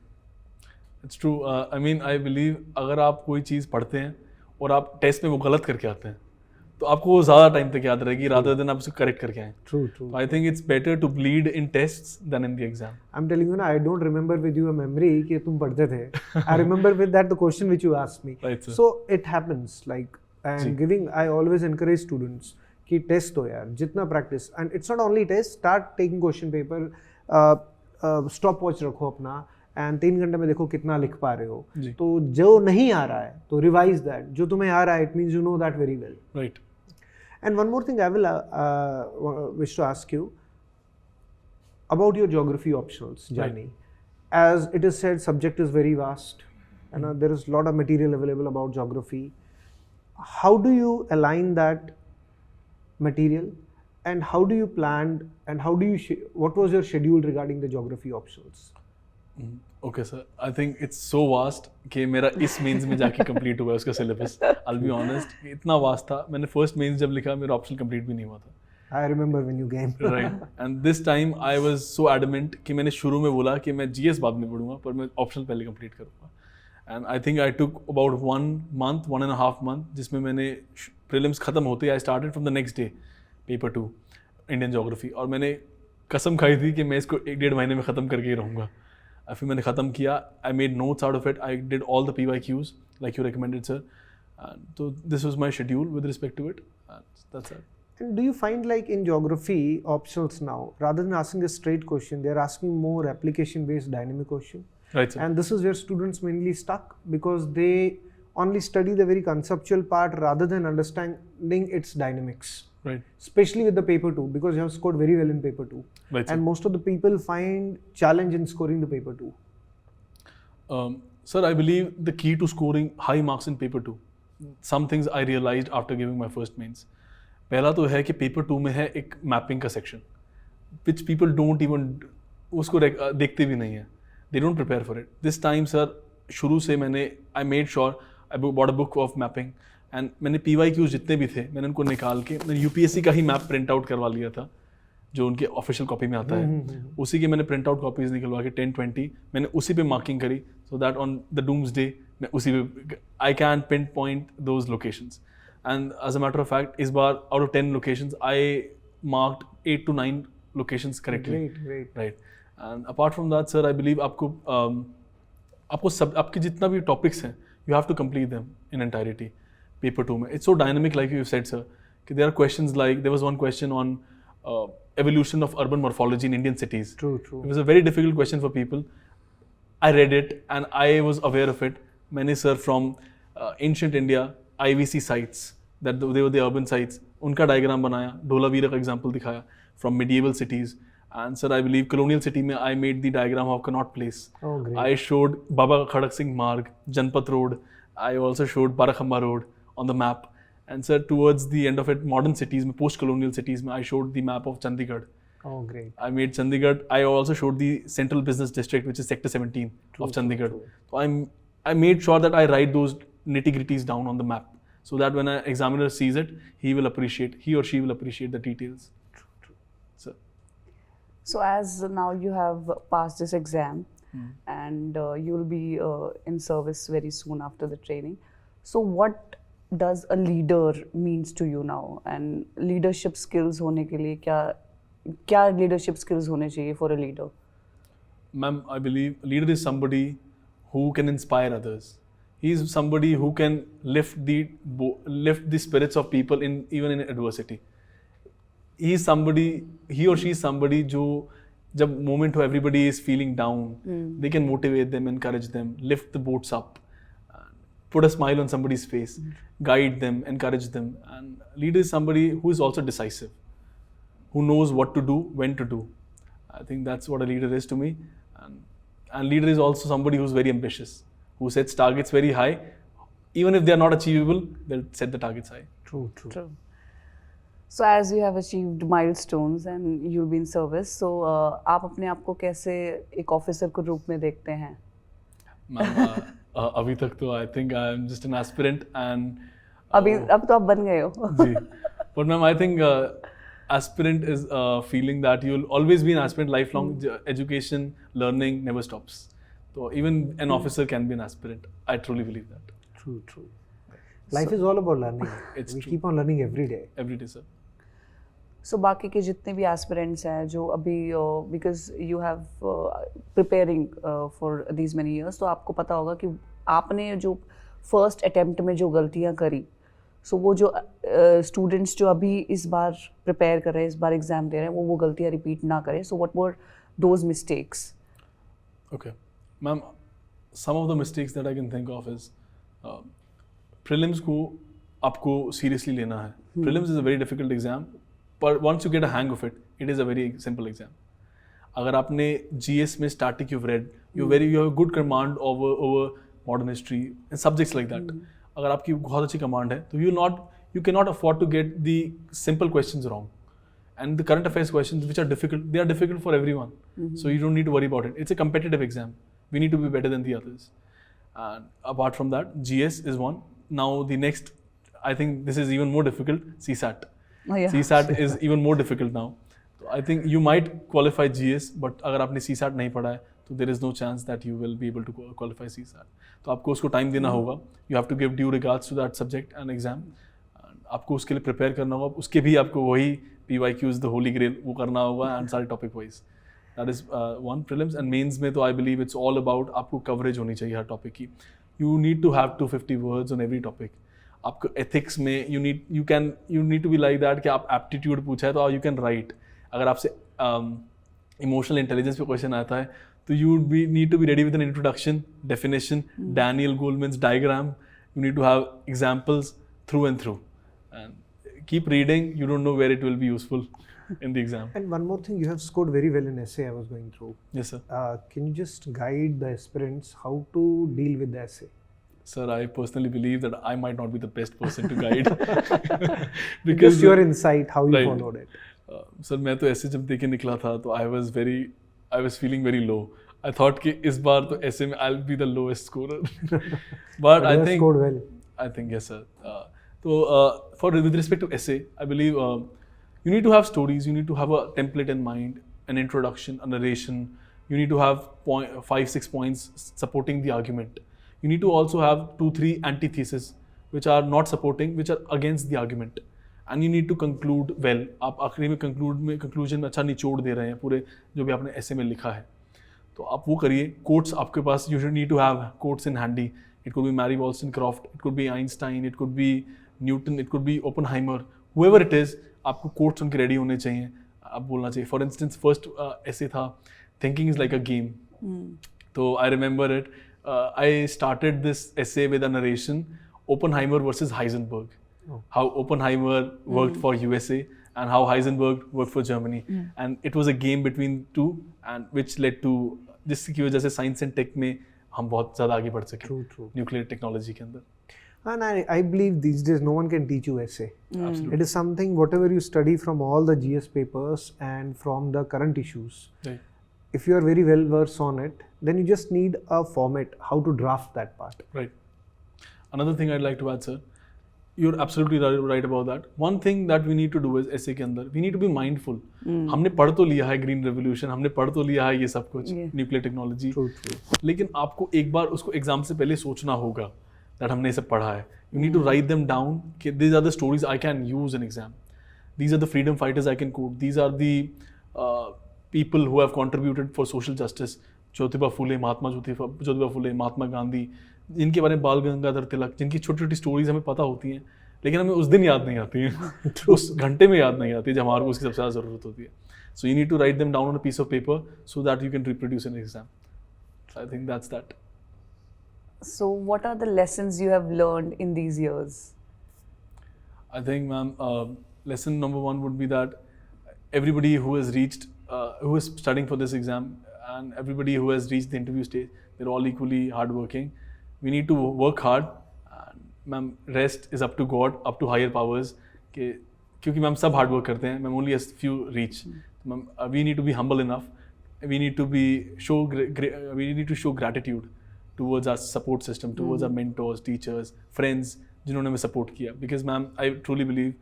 it's true. I mean I believe अगर आप कोई चीज़ पढ़ते हैं और आप टेस्ट में वो गलत करके आते हैं तो आपको वो ज़्यादा टाइम तक याद रहेगी रादर देन आप उसे करेक्ट करके आएँ. True. I think it's better to bleed in tests than in the exam. I'm telling you ना, I don't remember with you a memory कि तुम पढ़ते थे. I remember with that the question which you asked me. Right, sir. So it happens like, and giving, I always encourage students कि test हो यार, जितना practice, and it's not only test, start taking question paper, stop watch रखो अपना, and 3 घंटे में देखो कितना लिख पा रहे हो. तो जो नहीं आ रहा है तो रिवाइज दैट, जो तुम्हें आ रहा है it means you know that very well. Right. And one more thing I will wish to ask you about your geography optionals journey. As it is said, subject is very vast and there is a lot of material available about geography. How do you align that material, and how do you plan, and how do you what was your schedule regarding the geography optionals? Okay sir, I think it's so vast कि मेरा इस mains में जाके complete हुआ है उसका syllabus. I'll be honest, इतना vast था. मैंने फर्स्ट मेंस जब लिखा मेरा ऑप्शन कंप्लीट भी नहीं हुआ था. I remember when you came. Right. And this time I was so adamant कि मैंने शुरू में बोला कि मैं GS बाद में पढ़ूंगा पर मैं ऑप्शनल पहले कंप्लीट करूँगा. And I think I took about 1.5 month जिसमें मैंने प्रीलिम्स ख़त्म होते I started from the next day paper 2 Indian Geography, और मैंने कसम खाई थी कि मैं इसको 1.5 महीने में ख़त्म करके ही रहूँगा. फिर मैंने ख़त्म किया. I made notes out of it. I did all the PYQs like you recommended, sir. And so this was my schedule with respect to it. And that's it. And do you find like in geography optionals now, rather than asking a straight question, they are asking more application-based dynamic question? Right, sir. And this is where students mainly stuck because they only study the very conceptual part rather than understanding its dynamics. Right. Especially with the paper 2, because you have scored very well in paper 2. Right, sir. And most of the people find challenge in scoring the paper 2. Sir, I believe the key to scoring high marks in paper 2, some things I realized after giving my first mains. पहला तो है कि paper 2 में है एक mapping का section which people don't even उसको देखते भी नहीं है, they don't prepare for it. This time sir शुरू से मैंने I made sure I bought a book of mapping and मैंने PYQs जितने भी थे मैंने उनको निकाल के मैंने UPSC का ही मैप प्रिंट आउट करवा लिया था जो उनके ऑफिशियल कॉपी में आता है. उसी की मैंने प्रिंट आउट कॉपीज निकलवा के 10-20 मैंने उसी पे मार्किंग करी so that on the doomsday मैं उसी पे I can pin point those locations. And as a matter of fact इस बार out of 10 locations I marked 8 to 9 locations correctly. Great. Right. And apart from that, sir, I believe आपको सब आपके जितना भी टॉपिक्स हैं you have to complete them in entirety. Paper 2 में it's so dynamic like you said, sir. कि there are questions like there was one question on evolution of urban morphology in Indian cities. True. It was a very difficult question for people. I read it and I was aware of it. मैंने sir from ancient India IVC sites that they were the urban sites उनका diagram बनाया, ढोलावीरा का example दिखाया from medieval cities. And sir, I believe colonial city में I made the diagram of Connaught Place. Oh, great. I showed Baba Khadak Singh Marg, Janpat Road. I also showed Barakhamba Road on the map. And sir, towards the end of it, modern cities, post-colonial cities, I showed the map of Chandigarh. Oh, great. I made Chandigarh. I also showed the central business district, which is sector 17 of Chandigarh. True. So I made sure that I write those nitty-gritties down on the map, so that when an examiner sees it, he or she will appreciate the details. True. So, So as now you have passed this exam and you will be in service very soon after the training. So what does a leader means to you now? And leadership skills होने के लिए क्या leadership skills होने चाहिए for a leader? ma'am, I believe a leader is somebody who can inspire others. He is somebody who can lift the spirits of people even in adversity. He or she is somebody जो जब moment where everybody is feeling down, they can motivate them, encourage them, lift the boats up, put a smile on somebody's face, guide them, encourage them. And leader is somebody who is also decisive, who knows what to do, when to do. I think that's what a leader is to me. And leader is also somebody who's very ambitious, who sets targets very high. Even if they are not achievable, they'll set the targets high. True. So as you have achieved milestones and you'll be in service, so आप अपने आप को कैसे एक officer के रूप में देखते हैं? Ma'am, अभी तक तो I think I'm just an aspirant and अब तो आप बन गए हो. जी. But ma'am, I think aspirant is a feeling that you'll always be an aspirant lifelong. Education, learning never stops. So even an officer can be an aspirant. I truly believe that. True. Life is all about learning. It's We true. keep on learning every day. Every day, sir. So बाकी के जितने भी aspirants हैं जो अभी because you have preparing for these many years, तो आपको पता होगा कि आपने जो first attempt में जो गलतियाँ करी, so वो जो students जो अभी इस बार prepare कर रहे हैं, इस बार exam दे रहे हैं, वो गलतियाँ repeat ना करें. So what were those mistakes? Okay. Ma'am, some of the mistakes that I can think of is prelims को आपको seriously लेना है. Prelims is a very difficult exam. But once you get a hang of it, it is a very simple exam. अगर आपने GS में static you've read, you have a good command over modern history and subjects like that. अगर आपकी बहुत अच्छी command है, तो you cannot afford to get the simple questions wrong. And the current affairs questions which are difficult, they are difficult for everyone. So you don't need to worry about it. It's a competitive exam. We need to be better than the others. And apart from that, GS is one. Now the next, I think this is even more difficult, CSAT. Oh, yeah. CSAT is even more difficult now. So I think you might qualify GS, but अगर आपने CSAT नहीं पढ़ा है, तो there is no chance that you will be able to qualify CSAT. तो आपको उसको time देना होगा. You have to give due regards to that subject and exam. आपको उसके लिए prepare करना होगा. उसके भी आपको वही PYQs, the holy grail, वो करना होगा and सारे topic wise. That is one. Prelims and mains में तो I believe it's all about आपको coverage होनी चाहिए हर topic की. You need to have 250 words on every topic. आपको ethics में you need to be like that कि आप aptitude पूछा है तो you can write. अगर आपसे emotional intelligence पे question आता है तो you need to be ready with an introduction, definition, Daniel Goleman's diagram. You need to have examples through and through. And keep reading. You don't know where it will be useful in the exam. And one more thing, you have scored very well in essay. I was going through. Yes, sir. Can you just guide the aspirants how to deal with the essay? Sir, I personally believe that I might not be the best person to guide. Because your insight, how you right. followed it. Sir, मैं तो ऐसे जब देखे निकला था तो I was very I was feeling very low. I thought कि इस बार तो ऐसे में I'll be the lowest scorer. But I you think scored well. I think yes, sir. For with respect to essay, I believe you need to have stories. You need to have a template in mind, an introduction, a narration. You need to have 5-6 points supporting the argument. You need to also have 2-3 antitheses which are not supporting, which are against the argument. And you need to conclude well. आप आखिरी में conclusion में अच्छा निचोड़ दे रहे हैं पूरे जो भी आपने essay में लिखा है. तो आप वो करिए. Quotes आपके पास, you should need to have quotes in handy. It could be Mary Wollstonecraft, it could be Einstein, it could be Newton, it could be Oppenheimer, whoever it is, आपको quotes उनके ready होने चाहिए, आप बोलना चाहिए. For instance, first essay था Thinking is like a game. So I remember it. I started this essay with a narration, Oppenheimer versus Heisenberg. How Oppenheimer worked for USA and how Heisenberg worked for Germany. And it was a game between two, and which led to जिसकी वजह से science and take में हम बहुत ज़्यादा आगे बढ़ सके न्यूक्लियर टेक्नोलॉजी के अंदर. And I believe these days no one can teach you essay. Absolutely. It is something whatever you study from all the GS papers and from the current issues. Right. If you are very well versed on it, then you just need a format, how to draft that part. Right. Another thing I'd like to add, sir, you're absolutely right about that. One thing that we need to do is essay के अंदर, we need to be mindful. हमने पढ़ तो लिया है green revolution, हमने पढ़ तो लिया है ये सब कुछ न्यूक्लियर टेक्नोलॉजी, लेकिन आपको एक बार उसको एग्जाम से पहले सोचना होगा that हमने ये सब पढ़ा है. You need to write them down. These are the stories I can use in exam. These are the freedom fighters I can quote. These are the people who have contributed for social justice. Jyotiba Phule, Jyotiba Phule, Mahatma Gandhi, जिनके बारे में बाल गंगाधर तिलक, जिनकी छोटी छोटी stories हमें पता होती हैं, लेकिन हमें उस दिन याद नहीं आती हैं. उस घंटे में याद नहीं आती जब हमारे को उसकी सबसे ज़्यादा ज़रूरत होती है. So you need to write them down on a piece of paper so that you can reproduce in exam. So I think that's that. So what are the lessons you have learned in these years? I think, ma'am, lesson number one would be that everybody who has reached, who is studying for this exam, and everybody who has reached the interview stage, they're all equally hardworking. We need to work hard. And, ma'am, rest is up to God, up to higher powers. क्योंकि ma'am सब hard work करते हैं, ma'am only a few reach. Ma'am, we need to be humble enough. We need to show gratitude towards our support system, towards our mentors, teachers, friends जिन्होंने हमें support किया. Because ma'am, I truly believe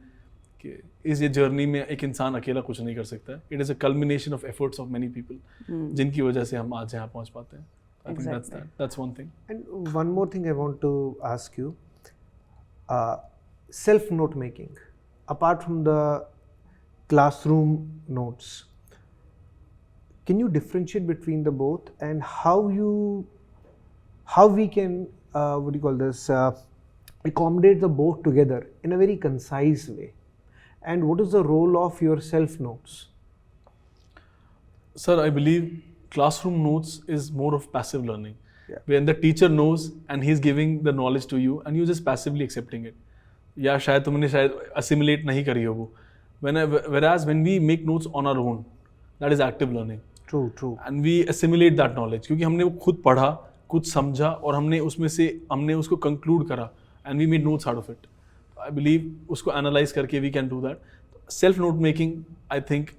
कि इस ये journey में एक इंसान अकेला कुछ नहीं कर सकता है. It is a culmination of efforts of many people, जिनकी वजह से हम आज यहाँ पहुँच पाते हैं. I think that's that. That's one thing. And one more thing I want to ask you, self note making. Apart from the classroom notes, can you differentiate between the both, and how we can accommodate the both together in a very concise way? And what is the role of your self notes? Sir, I believe classroom notes is more of passive learning, when the teacher knows and he's giving the knowledge to you and you're just passively accepting it. या शायद तुमने शायद assimilate नहीं करी हो वो. Whereas when we make notes on our own, that is active learning. True. And we assimilate that knowledge क्योंकि हमने वो खुद पढ़ा, कुछ समझा और हमने उसको conclude करा, and we made notes out of it. I believe उसको analyze करके we can do that. Self note making, I think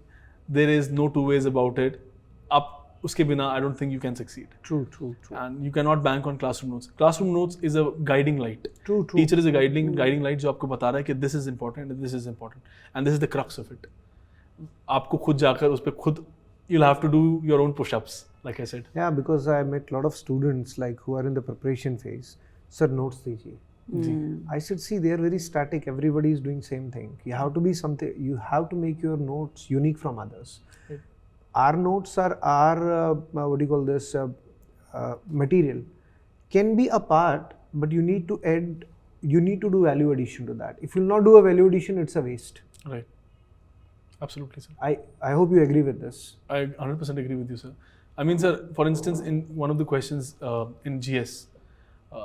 there is no two ways about it. आप उसके बिना I don't think you can succeed. True. And you cannot bank on classroom notes. Classroom notes is a guiding light. True. Teacher is a guiding light जो आपको बता रहा है कि this is important and this is important and this is the crux of it. आपको खुद जाकर उस पर खुद you'll have to do your own push-ups, like I said. Yeah, because I met a lot of students who are in the preparation phase. Sir, notes दीजिए. I said, see, they are very static. Everybody is doing same thing. You have to be something. You have to make your notes unique from others. Right. Our notes are our material can be a part, but you need to add. You need to do value addition to that. If you will not do a value addition, it's a waste. Right. Absolutely, sir. I hope you agree with this. I 100% agree with you, sir. I mean, sir, for instance, in one of the questions in GS,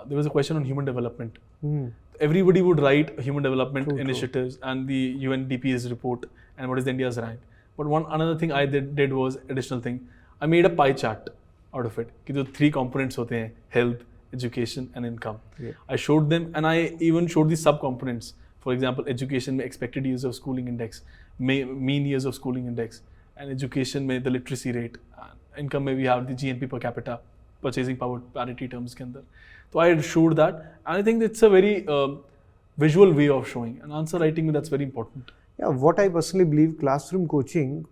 there was a question on human development. Everybody would write human development initiatives and the UNDP's report and what is India's rank. But another thing I did was additional thing. I made a pie chart out of it. कि जो 3 components होते हैं, health, education and income. Yeah. I showed them and I even showed the sub-components. For example, education में expected years of schooling index, mean years of schooling index, and education में the literacy rate, income में we have the GNP per capita, purchasing power parity terms के अंदर. So I showed that, and I think it's a very visual way of showing. And answer writing, that's very important. Yeah, what I personally believe, classroom coaching,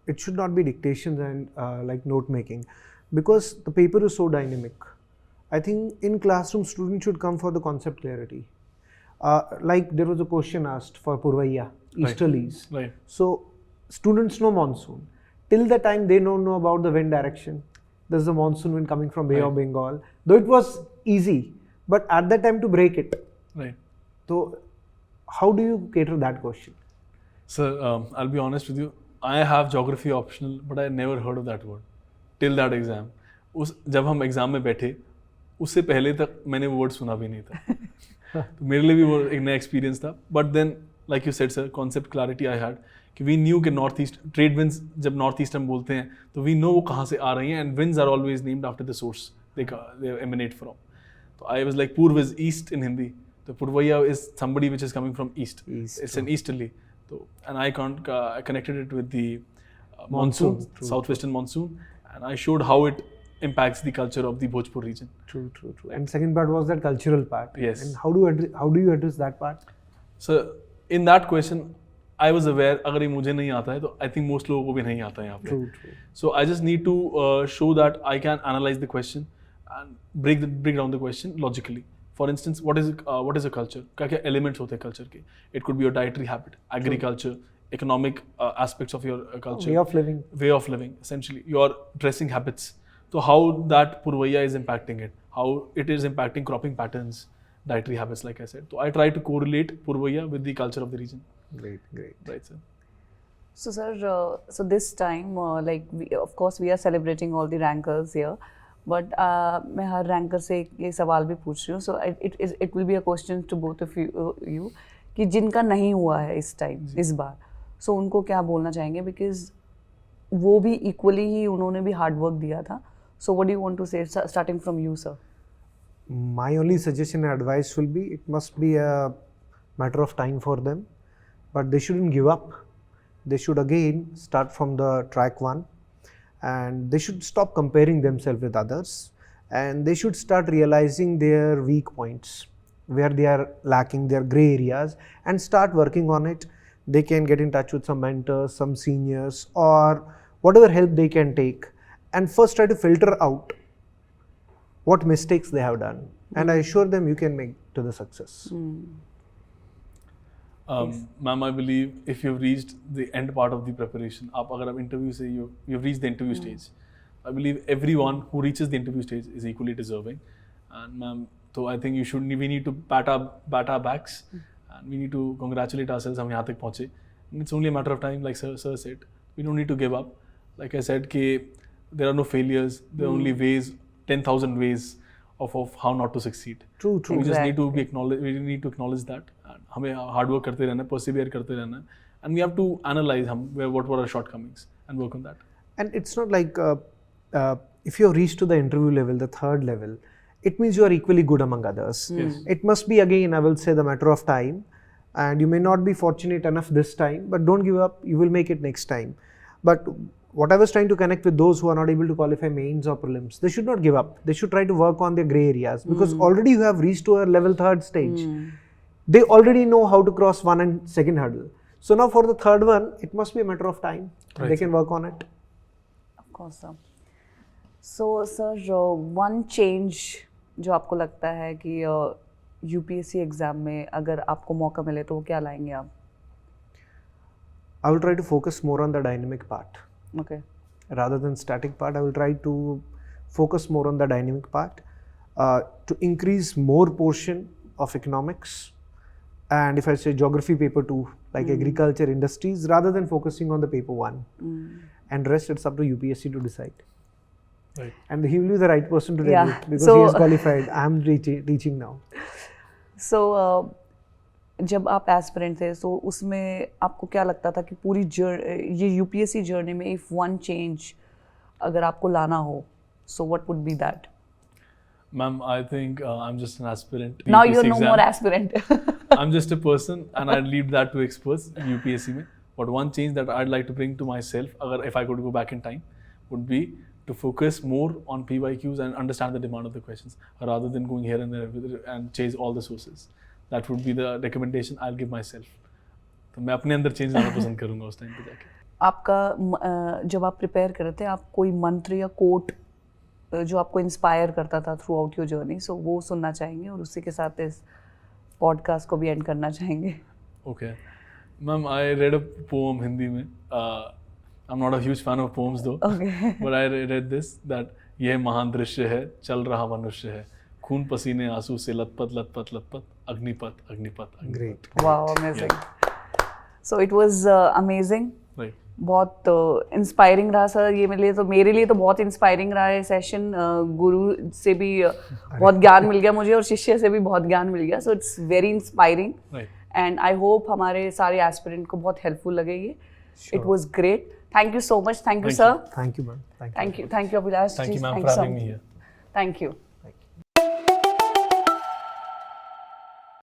it should not be dictations and like note making, because the paper is so dynamic. I think in classroom, students should come for the concept clarity. Like there was a question asked for Purvaiya, easterlies. Right. So students know monsoon. Till the time they don't know about the wind direction, there's the monsoon wind coming from Bay of Bengal. Though it was easy, but at that time to break it. Right. So how do you cater that question? Sir, I'll be honest with you. I have geography optional, but I never heard of that word till that exam. जब हम exam में बैठे, उससे पहले तक मैंने वो word सुना भी नहीं था. तो मेरे लिए भी वो एक नया एक्सपीरियंस था. But then like you said sir, concept clarity I had कि वी न्यू कि नॉर्थ ईस्ट ट्रेड विंड्स, जब नॉर्थ ईस्ट हम बोलते हैं तो वी नो वो कहाँ से आ रही हैं, and winds are always named after the source they emanate from. तो I was like purv is east in Hindi, तो purvaiya is somebody which is coming from east. It's an easterly. So, and I connected it with the monsoon, southwestern monsoon, and I showed how it impacts the culture of the Bhojpur region. True. And second part was that cultural part. Yes. And how do you address that part? So in that question, I was aware अगर ये मुझे नहीं आता है तो I think most लोगों को भी नहीं आता है यहाँ पे. True. So I just need to show that I can analyze the question and break down the question logically. For instance, what is a culture? क्या elements होते हैं culture के? It could be your dietary habit, agriculture, economic aspects of your culture. Way of living, essentially. Your dressing habits. So how that Purvaiya is impacting it. How it is impacting cropping patterns, dietary habits, like I said. So I try to correlate Purvaiya with the culture of the region. Great. Right, sir. So sir, so this time, of course we are celebrating all the rankers here. But मैं हर ranker से ये सवाल भी पूछ रही हूँ. So it will be a question to both of you कि जिनका नहीं हुआ है इस टाइम, इस बार, सो उनको क्या बोलना चाहेंगे, बिकॉज वो भी इक्वली ही उन्होंने भी हार्ड वर्क दिया था. So what do you want to say, starting from you sir? My only suggestion and advice will be, it must be a matter of time for them, but they shouldn't give up. They should again start from the track one. And they should stop comparing themselves with others, and they should start realizing their weak points, where they are lacking, their gray areas, and start working on it. They can get in touch with some mentors, some seniors, or whatever help they can take, and first try to filter out what mistakes they have done, and I assure them you can make to the success. Ma'am, I believe if you've reached the end part of the preparation, अगर आप interview से you've reached the interview stage, I believe everyone who reaches the interview stage is equally deserving. And ma'am, so I think we need to pat our backs, and we need to congratulate ourselves हम यहाँ तक पहुँचे. And it's only a matter of time, like sir said. We don't need to give up. Like I said, कि there are no failures. There are only ways, 10,000 ways of how not to succeed. True. We just need to be acknowledge. We need to acknowledge that. And हमें hard work करते रहना, persevere करते रहना, and we have to analyze what were our shortcomings and work on that. And it's not like if you have reached to the interview level, the third level, it means you are equally good among others. Yes. It must be, again, I will say, the matter of time, and you may not be fortunate enough this time, but don't give up. You will make it next time. But what I was trying to connect with those who are not able to qualify mains or prelims, they should not give up. They should try to work on their gray areas, because already you have reached to a level third stage. They already know how to cross one and second hurdle. So now for the third one, it must be a matter of time. Right, they can work on it. Of course, sir. So sir, one change जो आपको लगता है कि UPSC exam में अगर आपको मौका मिले तो वो क्या लाएंगे आप? I will try to focus more on the dynamic part. Okay. Rather than static part, I will try to focus more on the dynamic part to increase more portion of economics, and if I say geography paper 2, like agriculture, industries, rather than focusing on the paper 1. And rest, it's up to UPSC to decide. Right. And he will be the right person to tell you, because he is qualified. I am teaching now. So जब आप aspirant थे, so उसमें आपको क्या लगता था कि पूरी ये UPSC जर्नी में if one change अगर आपको लाना हो, so what would be that? Ma'am, I think I'm just an aspirant. Now UPSC you're no exam. more aspirant. I'm just a person, and I leave that to experts in UPSC में. But one change that I'd like to bring to myself, if I could go back in time, would be to focus more on PYQs and understand the demand of the questions rather than going here and there and chase all the sources. That would be the recommendation I'll give myself. तो मैं अपने अंदर change लाना पसंद करूँगा उस time पे जाके. आपका जब आप प्रिपेयर कर रहे थे, आप कोई मंत्र या कोट जो आपको इंस्पायर करता था थ्रू आउट योर जर्नी, सो वो सुनना चाहेंगे और उसी के साथ इस पॉडकास्ट को भी एंड करना चाहेंगे. Okay. Ma'am, I read a poem Hindi में. I'm not a huge fan of poems though. Okay. But I read this that यह महान दृश्य है, चल रहा मनुष्य है, खून पसीने आंसू से लथपथ लथपथ लथपथ, अग्निपथ अग्निपथ. Great. Wow, amazing. So it was amazing. Right. बहुत इंस्पायरिंग रहा सर. ये मेरे लिए तो बहुत इंस्पायरिंग रहा है सेशन. गुरु से भी बहुत ज्ञान मिल गया मुझे और शिष्य से भी बहुत ज्ञान मिल गया. So it's very inspiring and I hope हमारे सारे एस्पिरेंट को बहुत हेल्पफुल लगे ये. It was great. Thank you so much. Thank you sir. Thank you, ma'am. Thank you, Abhilash. Thank you, ma'am, Thanks for having me here. Thank you.